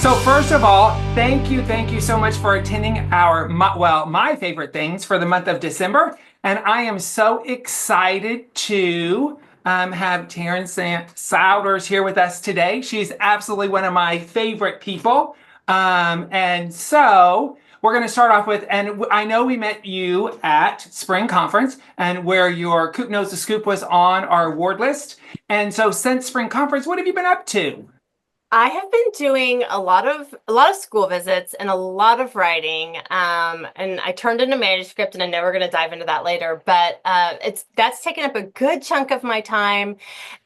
So first of all, thank you so much for attending my favorite things for the month of December. And I am so excited to have Terrence Souders here with us today. She's absolutely one of my favorite people. And so we're going to start off with, and I know we met you at Spring Conference and where your Coop Knows the Scoop was on our award list. And so since Spring Conference, what have you been up to? I have been doing a lot of school visits and a lot of writing. And I turned in a manuscript, and I know we're going to dive into that later. But that's taken up a good chunk of my time,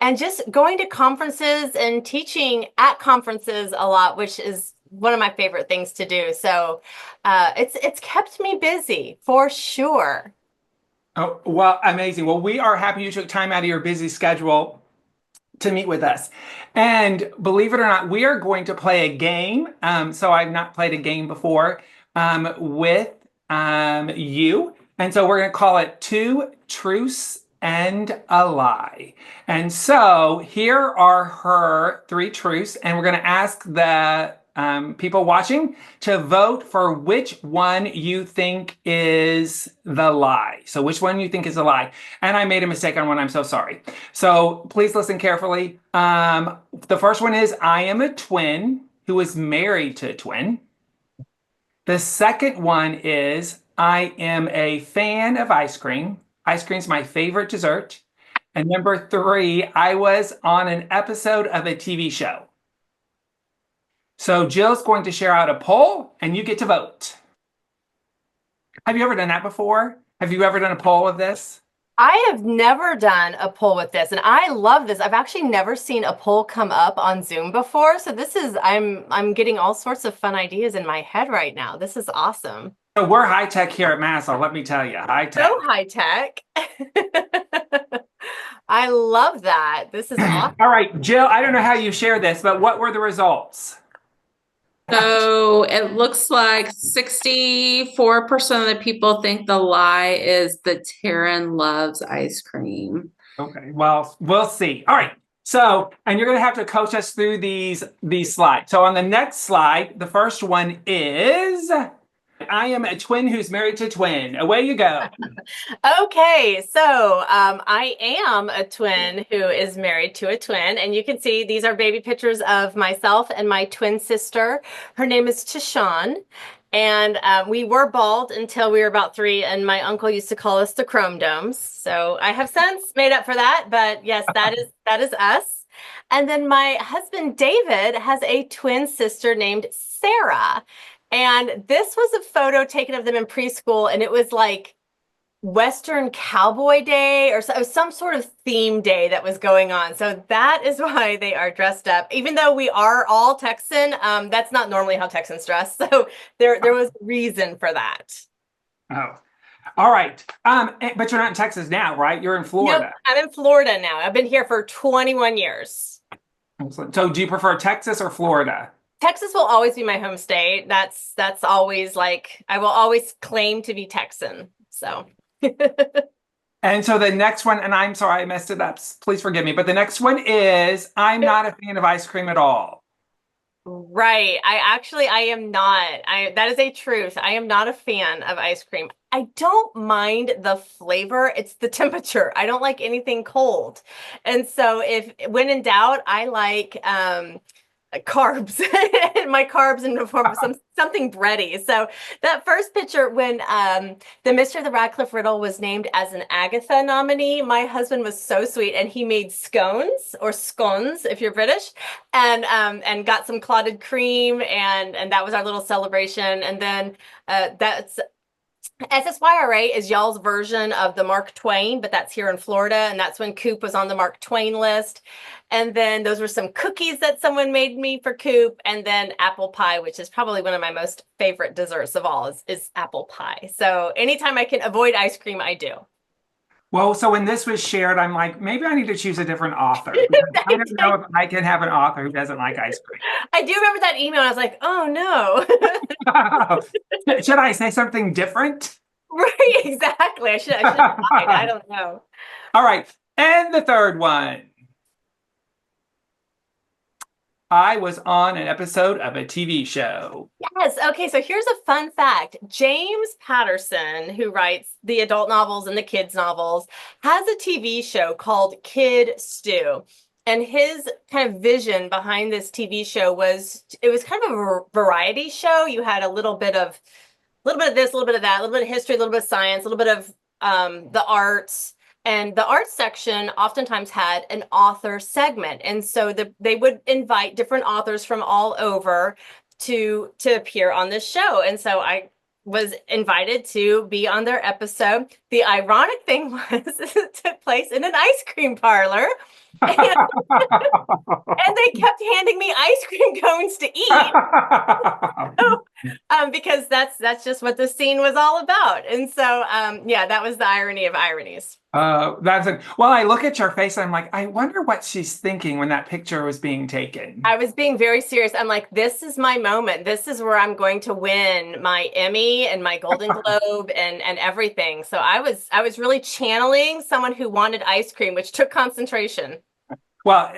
and just going to conferences and teaching at conferences a lot, which is one of my favorite things to do. So it's kept me busy for sure. Oh, well, amazing. Well, we are happy you took time out of your busy schedule to meet with us. And believe it or not, we are going to play a game. So I've not played a game before with you. And so we're going to call it Two Truths and a Lie. And so here are her three truths. And we're going to ask the people watching to vote for which one you think is the lie. So which one you think is a lie. And I made a mistake on one. I'm so sorry. So please listen carefully. The first one is I am a twin who is married to a twin. The second one is I am a fan of ice cream. Ice cream is my favorite dessert. And number three, I was on an episode of a TV show. So Jill's going to share out a poll and you get to vote. Have you ever done that before? Have you ever done a poll of this? I have never done a poll with this, and I love this. I've actually never seen a poll come up on Zoom before. So I'm getting all sorts of fun ideas in my head right now. This is awesome. So we're high tech here at MASL, let me tell you, high tech. So high tech. I love that. This is awesome. All right, Jill, I don't know how you share this, but what were the results? So it looks like 64% of the people think the lie is that Taryn loves ice cream. Okay, well, we'll see. All right. So, and you're going to have to coach us through these slides. So on the next slide, the first one is I am a twin who's married to a twin. Away you go. Okay, so I am a twin who is married to a twin, and you can see these are baby pictures of myself and my twin sister. Her name is Tashawn, and we were bald until we were about 3, and my uncle used to call us the Chrome Domes. So I have since made up for that, but yes, that is us. And then my husband David has a twin sister named Sarah. And this was a photo taken of them in preschool, and it was like Western Cowboy Day or some sort of theme day that was going on. So that is why they are dressed up. Even though we are all Texan, that's not normally how Texans dress. So there was reason for that. Oh, all right. But you're not in Texas now, right? You're in Florida. Nope, I'm in Florida now. I've been here for 21 years. Excellent. So do you prefer Texas or Florida? Texas will always be my home state. That's always like, I will always claim to be Texan. So. And so the next one, and I'm sorry I messed it up. Please forgive me. But the next one is I'm not a fan of ice cream at all. Right. I am not. That is a truth. I am not a fan of ice cream. I don't mind the flavor. It's the temperature. I don't like anything cold. And so when in doubt, I like carbs. My carbs in the form of something bready. So that first picture when the Mystery of the Radcliffe Riddle was named as an Agatha nominee, my husband was so sweet, and he made scones, or scones if you're British, and got some clotted cream, and that was our little celebration. And then that's SSYRA is y'all's version of the Mark Twain, but that's here in Florida, and that's when Coop was on the Mark Twain list. And then those were some cookies that someone made me for Coop, and then apple pie, which is probably one of my most favorite desserts of all, is apple pie. So anytime I can avoid ice cream, I do. Well, so when this was shared, I'm like, maybe I need to choose a different author. I don't know if I can have an author who doesn't like ice cream. I do remember that email. And I was like, oh no. Should I say something different? Right, exactly. I should have lied. I don't know. All right. And the third one. I was on an episode of a TV show. Yes. Okay. So here's a fun fact. James Patterson, who writes the adult novels and the kids' novels, has a TV show called Kid Stew. And his kind of vision behind this TV show was it was kind of a variety show. You had a little bit of this, a little bit of that, a little bit of history, a little bit of science, a little bit of the arts. And the arts section oftentimes had an author segment. And so they would invite different authors from all over to appear on this show. And so I was invited to be on their episode. The ironic thing was it took place in an ice cream parlor. And, and they kept handing me ice cream cones to eat. So, because that's just what the scene was all about. And so yeah, that was the irony of ironies. Well, I look at your face and I'm like, I wonder what she's thinking when that picture was being taken. I was being very serious. I'm like, this is my moment. This is where I'm going to win my Emmy and my Golden Globe and everything. So I was really channeling someone who wanted ice cream, which took concentration. Well,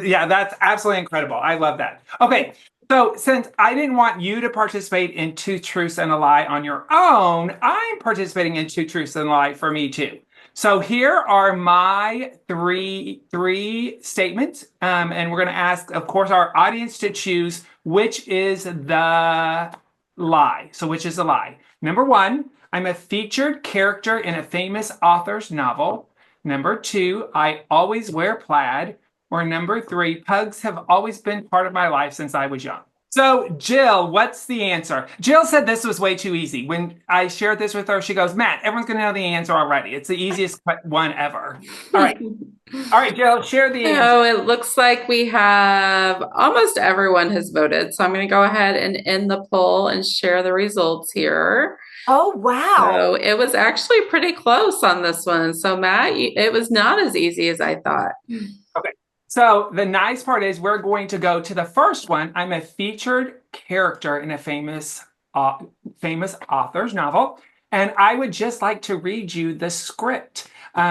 yeah, that's absolutely incredible. I love that. Okay, so since I didn't want you to participate in Two Truths and a Lie on your own, I'm participating in Two Truths and a Lie for me too. So here are my three statements, and we're going to ask, of course, our audience to choose which is the lie. So which is the lie? Number one, I'm a featured character in a famous author's novel. Number two, I always wear plaid. Or number three, pugs have always been part of my life since I was young. So Jill, what's the answer? Jill said this was way too easy. When I shared this with her, she goes, Matt, everyone's going to know the answer already. It's the easiest one ever. All right. All right, Jill, share the answer. So it looks like we have almost everyone has voted. So I'm going to go ahead and end the poll and share the results here. Oh, wow. So it was actually pretty close on this one. So Matt, it was not as easy as I thought. Okay. So the nice part is we're going to go to the first one. I'm a featured character in a famous author's novel. And I would just like to read you the script,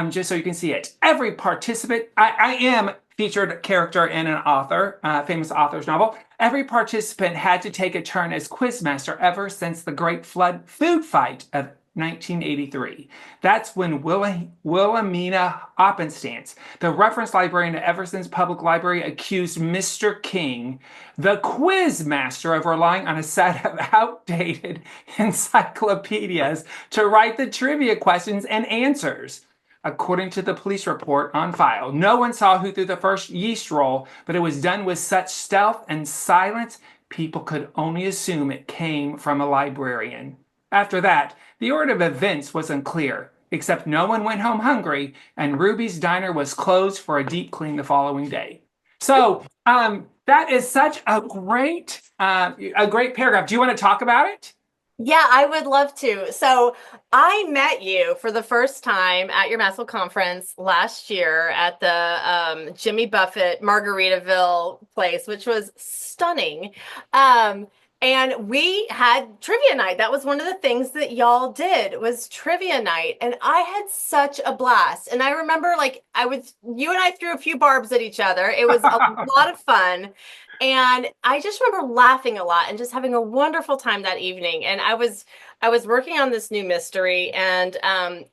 just so you can see it. Every participant, I am featured character in an famous author's novel. Every participant had to take a turn as quizmaster ever since the Great Food Fight of 1983. That's when Wilhelmina Oppenstance, the reference librarian at Everson's Public Library, accused Mr. King, the quiz master, of relying on a set of outdated encyclopedias to write the trivia questions and answers. According to the police report on file, no one saw who threw the first yeast roll, but it was done with such stealth and silence, people could only assume it came from a librarian. After that, the order of events was unclear, except no one went home hungry, and Ruby's Diner was closed for a deep clean the following day. So that is such a great paragraph. Do you want to talk about it? Yeah, I would love to. So I met you for the first time at your MASL conference last year at the Jimmy Buffett Margaritaville place, which was stunning. And we had trivia night. That was one of the things that y'all did was trivia night. And I had such a blast. And I remember you and I threw a few barbs at each other. It was a lot of fun. And I just remember laughing a lot and just having a wonderful time that evening. And I was working on this new mystery, and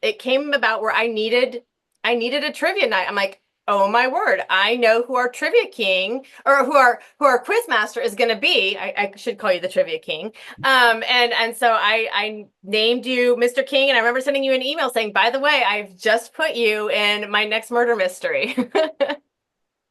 it came about where I needed a trivia night. I'm like, oh my word, I know who our trivia king or who our quiz master is going to be. I should call you the trivia king. And so I named you Mr. King, and I remember sending you an email saying, by the way, I've just put you in my next murder mystery.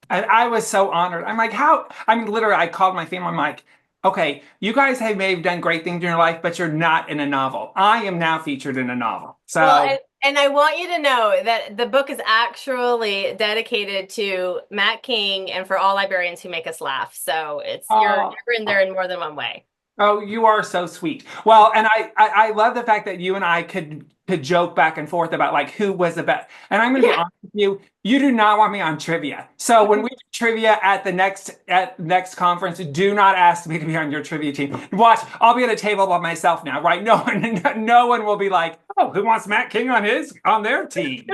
And I was so honored. I'm like, how? I mean, literally, I called my family. I'm like, okay, you guys may have done great things in your life, but you're not in a novel. I am now featured in a novel. So, well, and I want you to know that the book is actually dedicated to Matt King and for all librarians who make us laugh. So you're in there in more than one way. Oh, you are so sweet. Well, and I love the fact that you and I could joke back and forth about like who was the best. And I'm going to be honest with you, you do not want me on trivia. So when we do trivia at the next conference, do not ask me to be on your trivia team. Watch, I'll be at a table by myself now, right? No one will be like, oh, who wants Matt King on their team?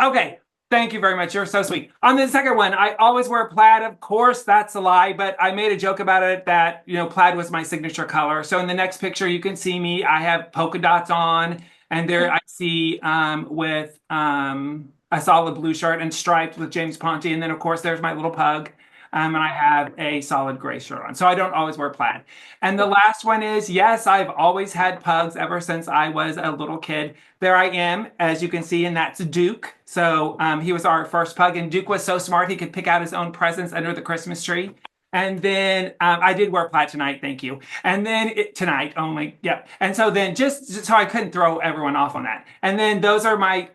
Okay. Thank you very much. You're so sweet. On the second one, I always wear plaid. Of course, that's a lie, but I made a joke about it that, plaid was my signature color. So in the next picture, you can see me. I have polka dots on, and there I see with a solid blue shirt and striped with James Ponte. And then, of course, there's my little pug. And I have a solid gray shirt on. So I don't always wear plaid. And the last one is, yes, I've always had pugs ever since I was a little kid. There I am, as you can see, and that's Duke. So he was our first pug, and Duke was so smart he could pick out his own presents under the Christmas tree. And then I did wear plaid tonight, thank you. And then tonight only, yep. And so then just so I couldn't throw everyone off on that. And then those are my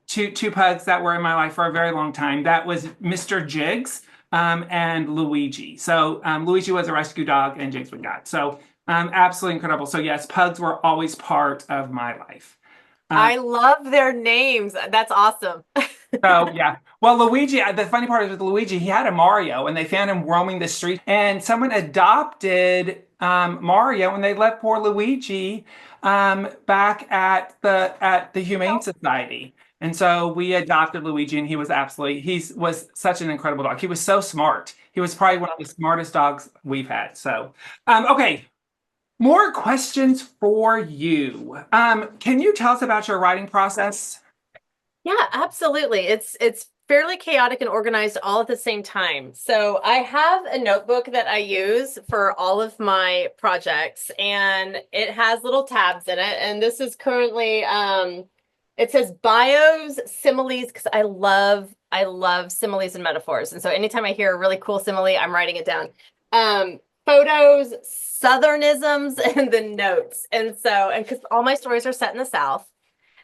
two pugs that were in my life for a very long time. That was Mr. Jiggs and Luigi. So Luigi was a rescue dog, and Jiggs we got. So absolutely incredible. So yes, pugs were always part of my life. I love their names. That's awesome. So yeah. Well, Luigi, the funny part is with Luigi, he had a Mario and they found him roaming the street, and someone adopted Mario, and they left poor Luigi back at the Humane Society. And so we adopted Luigi, and he was was such an incredible dog. He was so smart. He was probably one of the smartest dogs we've had. So okay. More questions for you. Can you tell us about your writing process? Yeah, absolutely. It's fairly chaotic and organized all at the same time. So I have a notebook that I use for all of my projects, and it has little tabs in it. And this is currently it says bios, similes, because I love similes and metaphors. And so anytime I hear a really cool simile, I'm writing it down. Photos, Southernisms, and the notes. And because all my stories are set in the South.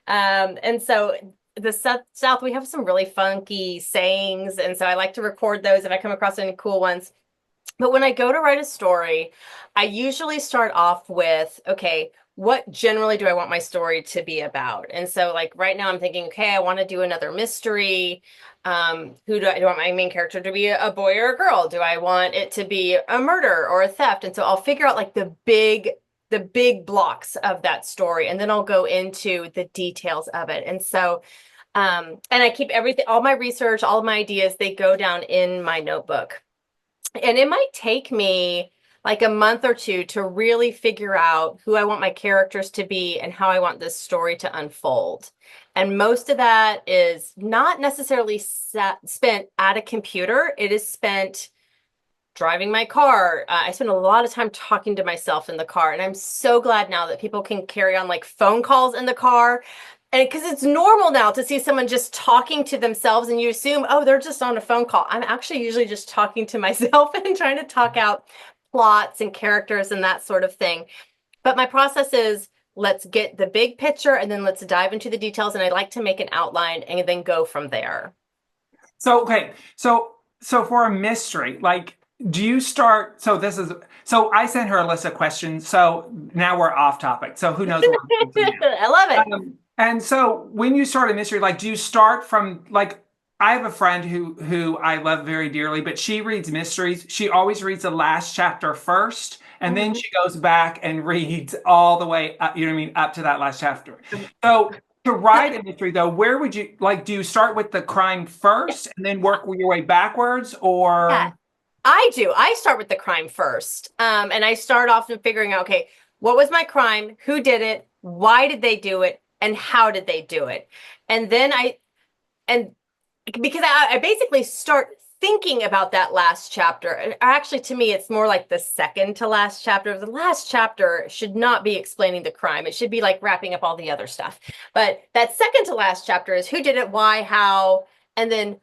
And so the South, we have some really funky sayings. And so I like to record those if I come across any cool ones. But when I go to write a story, I usually start off with, okay, what generally do I want my story to be about? And so like right now I'm thinking, okay, I want to do another mystery. Do I want my main character to be a boy or a girl? Do I want it to be a murder or a theft? And so I'll figure out like the big blocks of that story, and then I'll go into the details of it. And so and I keep everything, all my research, all of my ideas, they go down in my notebook. And it might take me like a month or two to really figure out who I want my characters to be and how I want this story to unfold. And most of that is not necessarily spent at a computer. It is spent driving my car. I spend a lot of time talking to myself in the car. And I'm so glad now that people can carry on like phone calls in the car. And because it's normal now to see someone just talking to themselves, and you assume, oh, they're just on a phone call. I'm actually usually just talking to myself and trying to talk out plots and characters and that sort of thing. But my process is, let's get the big picture and then let's dive into the details. And I like to make an outline and then go from there. So, okay. So for a mystery, like, do you start? So I sent her a list of questions. So now we're off topic. So who knows what I love it. And so when you start a mystery, like, do you start from like, I have a friend who I love very dearly, but she reads mysteries. She always reads the last chapter first, and then she goes back and reads all the way up, you know what I mean, up to that last chapter. So to write a mystery, though, where would you like? Do you start with the crime first and then work your way backwards, or? Yeah, I do. I start with the crime first, and I start off in figuring out, okay, what was my crime? Who did it? Why did they do it? And how did they do it? And then because I basically start thinking about that last chapter. And actually, to me, it's more like the second to last chapter. The last chapter should not be explaining the crime. It should be like wrapping up all the other stuff. But that second to last chapter is who did it, why, how, and then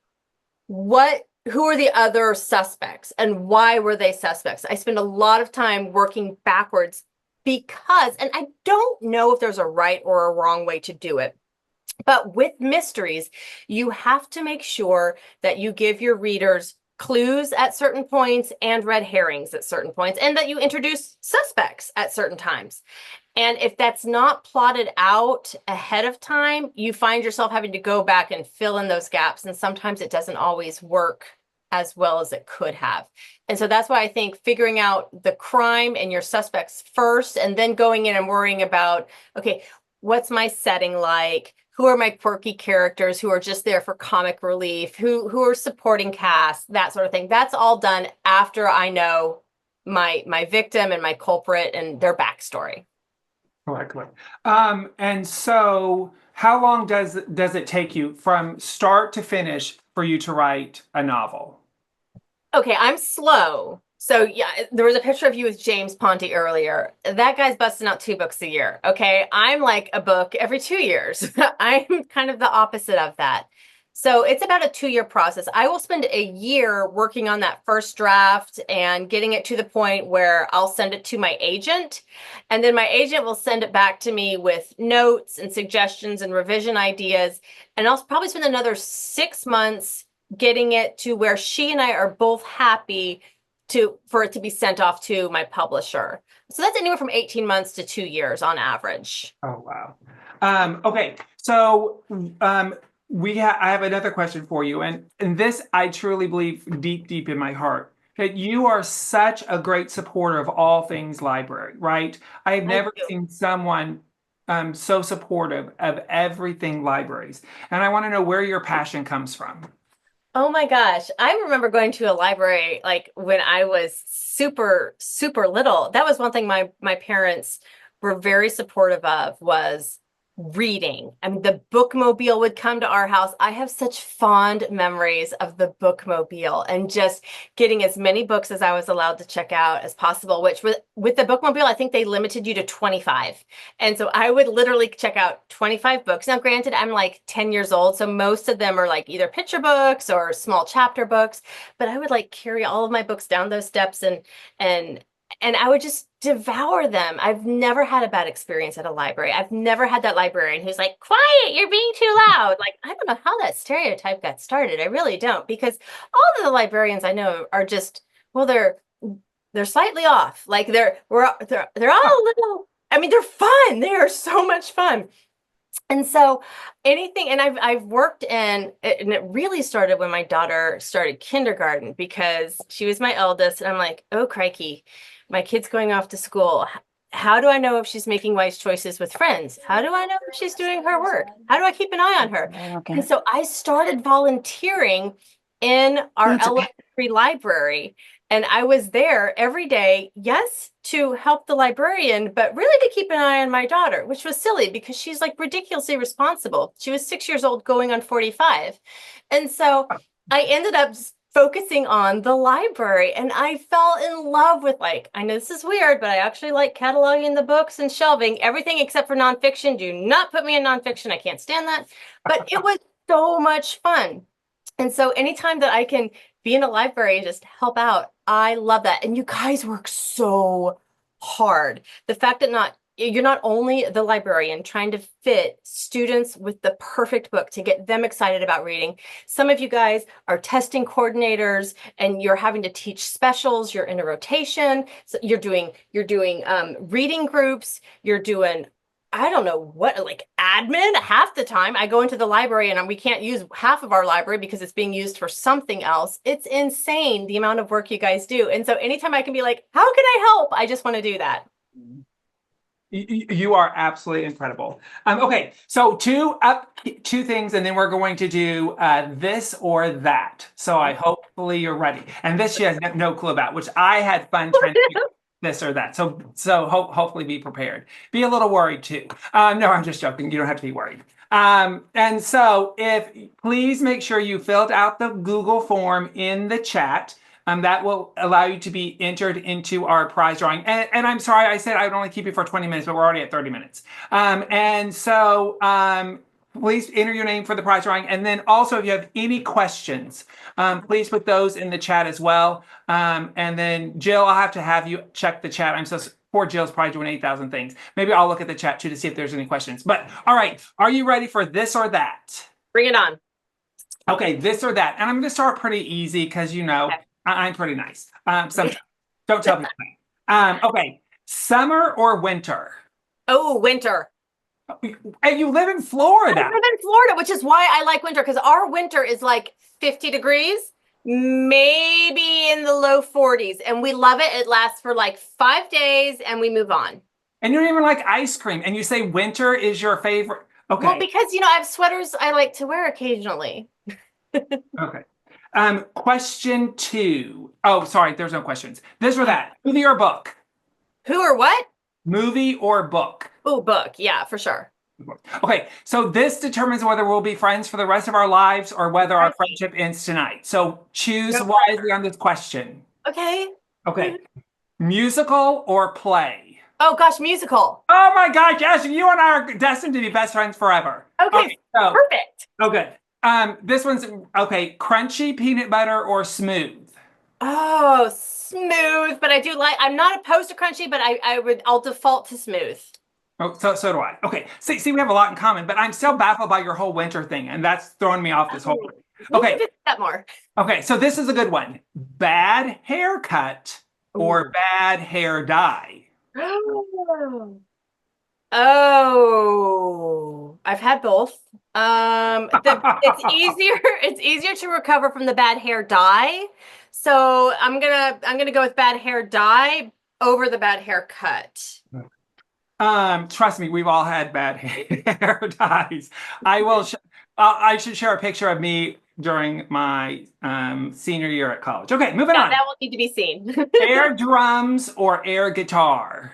who are the other suspects and why were they suspects? I spend a lot of time working backwards because, and I don't know if there's a right or a wrong way to do it, but with mysteries, you have to make sure that you give your readers clues at certain points and red herrings at certain points, and that you introduce suspects at certain times. And if that's not plotted out ahead of time, you find yourself having to go back and fill in those gaps. And sometimes it doesn't always work as well as it could have. And so that's why I think figuring out the crime and your suspects first, and then going in and worrying about, okay, what's my setting like? who are my quirky characters, who are just there for comic relief, who are supporting cast, that sort of thing. That's all done after I know my victim and my culprit and their backstory. Correctly. And so how long does it take you from start to finish for you to write a novel? Okay, I'm slow. So yeah, there was a picture of you with James Ponte earlier. That guy's busting out 2 books a year. Okay, I'm like a book every 2 years. I'm kind of the opposite of that. So it's about a 2-year process. I will spend a year working on that first draft and getting it to the point where I'll send it to my agent. And then my agent will send it back to me with notes and suggestions and revision ideas. And I'll probably spend another 6 months getting it to where she and I are both happy for it to be sent off to my publisher. So that's anywhere from 18 months to 2 years on average. Oh, wow. Okay, so I have another question for you, and this I truly believe deep in my heart that you are such a great supporter of all things library, right? I've never seen someone so supportive of everything libraries, and I want to know where your passion comes from. Oh my gosh. I remember going to a library like when I was super little. That was one thing my parents were very supportive of was reading. I mean, the bookmobile would come to our house. I have such fond memories of the bookmobile and just getting as many books as I was allowed to check out as possible, which with the bookmobile, I think they limited you to 25. And so I would literally check out 25 books. Now, granted, I'm like 10 years old, so most of them are like either picture books or small chapter books, but I would like carry all of my books down those steps and I would just devour them. I've never had a bad experience at a library. I've never had that librarian who's like, quiet, you're being too loud. Like, I don't know how that stereotype got started. I really don't, because all of the librarians I know are just, well, they're slightly off. Like they're all a little, I mean, they're fun. They are so much fun. And so anything, and I've worked and it really started when my daughter started kindergarten because she was my eldest, and I'm like, oh crikey, my kid's going off to school. How do I know if she's making wise choices with friends? How do I know if she's doing her work? How do I keep an eye on her? Okay. And so I started volunteering in our That's okay. elementary library. And I was there every day, yes, to help the librarian, but really to keep an eye on my daughter, which was silly because she's like ridiculously responsible. She was 6 years old going on 45. And so I ended up focusing on the library, and I fell in love with, like, I know this is weird, but I actually like cataloging the books and shelving everything except for nonfiction. Do not put me in nonfiction. I can't stand that. But it was so much fun. And so anytime that I can be in a library and just help out, I love that. And you guys work so hard. The fact that you're not only the librarian trying to fit students with the perfect book to get them excited about reading. Some of you guys are testing coordinators and you're having to teach specials. You're in a rotation. So you're doing reading groups. You're doing, I don't know what, like admin. Half the time I go into the library and we can't use half of our library because it's being used for something else. It's insane the amount of work you guys do. And so anytime I can be like, how can I help? I just want to do that. You are absolutely incredible. Okay, so two things, and then we're going to do this or that. So I hopefully you're ready. And this she has no clue about, which I had fun trying to do this or that. So hopefully be prepared. Be a little worried too. No, I'm just joking. You don't have to be worried. And so please make sure you filled out the Google form in the chat. That will allow you to be entered into our prize drawing. And I'm sorry, I said I would only keep you for 20 minutes, but we're already at 30 minutes. And so please enter your name for the prize drawing. And then also, if you have any questions, please put those in the chat as well. And then Jill, I'll have you check the chat. I'm so poor Jill's probably doing 8,000 things. Maybe I'll look at the chat too to see if there's any questions. But all right, are you ready for this or that? Bring it on. Okay, this or that. And I'm going to start pretty easy because, Okay. I'm pretty nice. Sometimes. Don't tell me that. Okay, summer or winter? Oh, winter. And you live in Florida. I live in Florida, which is why I like winter, because our winter is like 50 degrees, maybe in the low 40s. And we love it. It lasts for like 5 days and we move on. And you don't even like ice cream. And you say winter is your favorite. Okay. Well, because I have sweaters I like to wear occasionally. Okay. Question 2. Oh, sorry, there's no questions. This or that. Movie or book? Who or what? Movie or book? Oh, book. Yeah, for sure. Okay, so this determines whether we'll be friends for the rest of our lives or whether our Right. friendship ends tonight. So choose Go for wisely on this question. Okay. Okay. Musical or play? Oh gosh, musical. Oh my gosh, yes, you and I are destined to be best friends forever. Okay, So, perfect. okay. This one's okay, crunchy peanut butter or smooth? Oh, smooth. But I'm not opposed to crunchy, but I'll default to smooth. Oh, so do I. Okay. See, we have a lot in common, but I'm still baffled by your whole winter thing, and that's throwing me off this whole thing. We Okay. need to do that more. Okay, so this is a good one. Bad haircut or Ooh. bad hair dye? Oh. Oh, I've had both. It's easier, it's easier to recover from the bad hair dye. So I'm gonna go with bad hair dye over the bad haircut. Trust me, we've all had bad hair dyes. I should share a picture of me during my senior year at college. Okay, moving Yeah, on. that will need to be seen. Air drums or air guitar?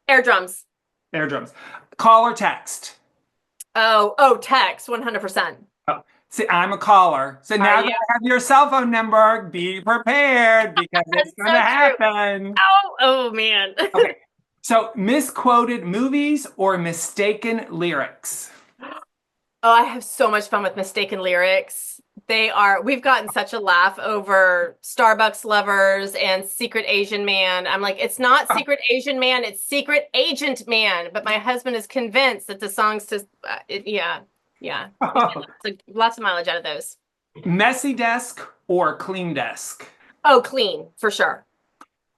Air drums. Air drums. Call or text? Oh, text, 100%. Oh, see, I'm a caller. So now Are that you? I have your cell phone number, be prepared because it's That's going to so true. happen. Oh man. Okay. So misquoted movies or mistaken lyrics? Oh, I have so much fun with mistaken lyrics. We've gotten such a laugh over Starbucks lovers and Secret Asian Man. I'm like, it's not Secret Asian Man, it's Secret Agent Man. But my husband is convinced that the song's just, yeah. Lots of mileage out of those. Messy desk or clean desk? Oh, clean, for sure.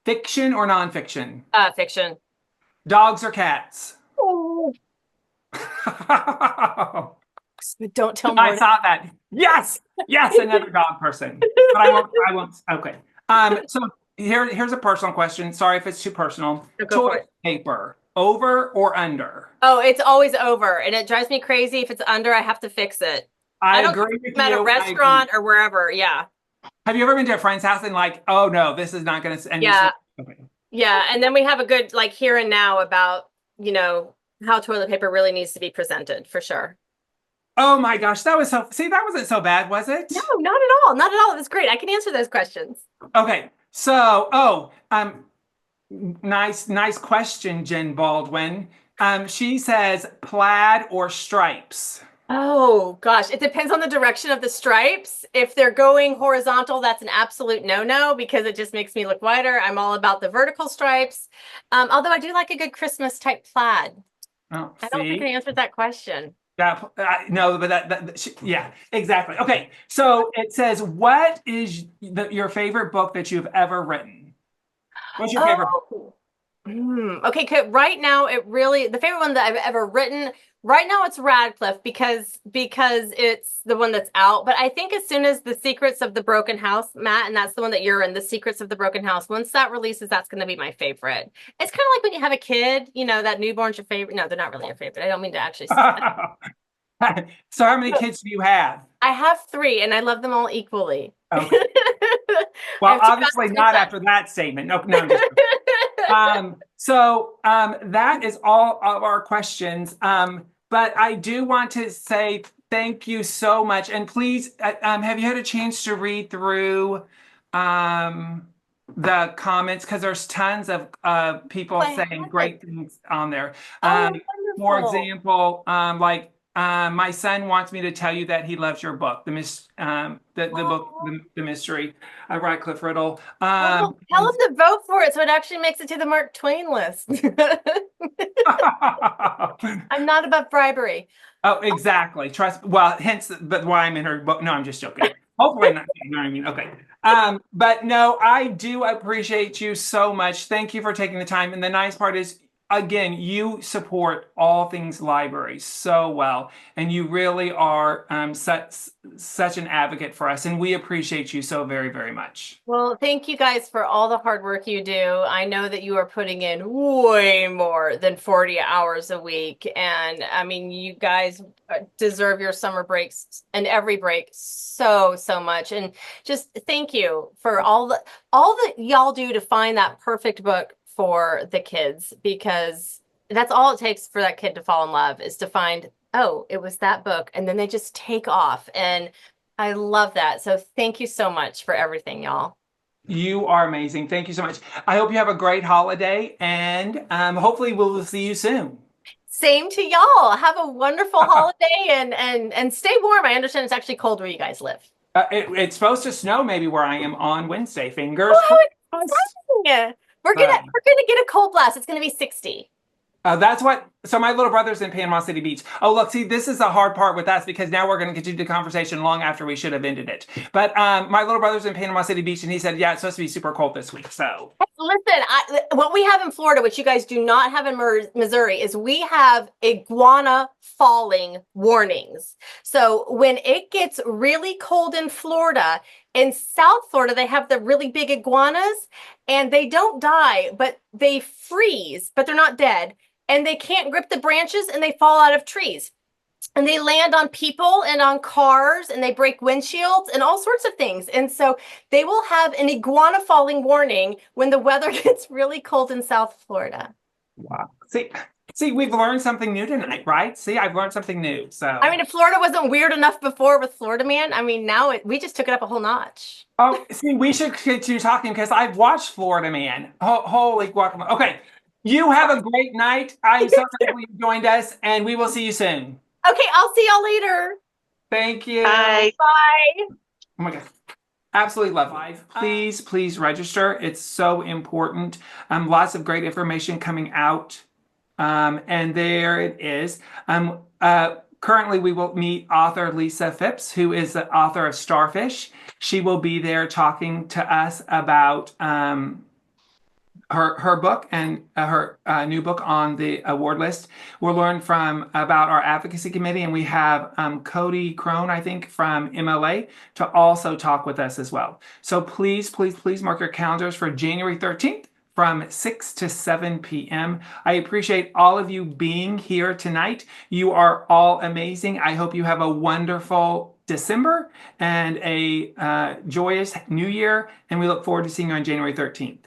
Fiction or nonfiction? Fiction. Dogs or cats? Oh, don't tell I more. saw that. Yes, another dog person. But I won't. Okay. So here's a personal question. Sorry if it's too personal. Go for Toilet it. paper, over or under? Oh, it's always over, and it drives me crazy. If it's under, I have to fix it. I don't agree with at you. a restaurant or wherever. Yeah. Have you ever been to a friend's house and like, oh no, this is not going to end? Yeah. Okay. Yeah. And then we have a good like here and now about, how toilet paper really needs to be presented for sure. Oh my gosh, that wasn't so bad, was it? No, not at all. Not at all. It was great. I can answer those questions. Okay. So, nice question, Jen Baldwin. She says plaid or stripes. Oh gosh, it depends on the direction of the stripes. If they're going horizontal, that's an absolute no-no because it just makes me look whiter. I'm all about the vertical stripes. Although I do like a good Christmas type plaid. Oh, I don't think I answered that question. Yeah, no, but yeah, exactly. Okay, so it says, what is your favorite book that you've ever written? What's your favorite book? Okay, right now the favorite one that I've ever written right now it's Radcliffe because it's the one that's out. But I think as soon as The Secrets of the Broken House, Matt, and that's the one that you're in, The Secrets of the Broken House, once that releases, that's going to be my favorite. It's kind of like when you have a kid, that newborn's your favorite. No, they're not really your favorite. I don't mean to actually say that. So how many kids do you have? I have 3 and I love them all equally. Okay. Well, obviously not after that statement. No, I'm just that is all of our questions. But I do want to say thank you so much. And please, have you had a chance to read through the comments? Because there's tons of people saying great things on there. For example, my son wants me to tell you that he loves your book, the mystery of Radcliffe Riddle. Tell him to vote for it so it actually makes it to the Mark Twain list. I'm not above bribery. Oh, exactly. Hence why I'm in her book. No, I'm just joking. Hopefully not. You know what I mean? Okay. But no, I do appreciate you so much. Thank you for taking the time. And the nice part is again, you support all things library so well, and you really are such an advocate for us, and we appreciate you so very, very much. Well, thank you guys for all the hard work you do. I know that you are putting in way more than 40 hours a week. And I mean, you guys deserve your summer breaks and every break so, so much. And just thank you for all that y'all do to find that perfect book for the kids, because that's all it takes for that kid to fall in love, is to find, oh, it was that book. And then they just take off. And I love that. So thank you so much for everything, y'all. You are amazing. Thank you so much. I hope you have a great holiday, and hopefully we'll see you soon. Same to y'all. Have a wonderful holiday and stay warm. I understand it's actually cold where you guys live. It's supposed to snow maybe where I am on Wednesday. Fingers Oh, how crossed. exciting. We're gonna get a cold blast. It's gonna be 60. So my little brother's in Panama City Beach. Oh, look, see, this is the hard part with us, because now we're going to continue the conversation long after we should have ended it. But my little brother's in Panama City Beach, and he said, yeah, it's supposed to be super cold this week. So Listen, what we have in Florida, which you guys do not have in Missouri, is we have iguana falling warnings. So when it gets really cold in Florida, in South Florida, they have the really big iguanas, and they don't die, but they freeze, but they're not dead. And they can't grip the branches, and they fall out of trees. And they land on people and on cars, and they break windshields and all sorts of things. And so they will have an iguana falling warning when the weather gets really cold in South Florida. wow. See, we've learned something new tonight, right? See, I've learned something new. So I mean, if Florida wasn't weird enough before with Florida Man, I mean, now we just took it up a whole notch. oh, see, we should continue talking, because I've watched Florida Man. Holy guacamole. Okay. You have a great night. I'm so thankful you joined us, and we will see you soon. Okay, I'll see y'all later. Thank you. Bye. Bye. Oh my God. Absolutely lovely. Please register. It's so important. Lots of great information coming out. And there it is. Currently, we will meet author Lisa Phipps, who is the author of Starfish. She will be there talking to us about her book and her new book on the award list. We'll learn about our advocacy committee, and we have Cody Crone, I think, from MLA to also talk with us as well. So please mark your calendars for January 13th from 6 to 7 p.m. I appreciate all of you being here tonight. You are all amazing. I hope you have a wonderful December and a joyous New Year, and we look forward to seeing you on January 13th.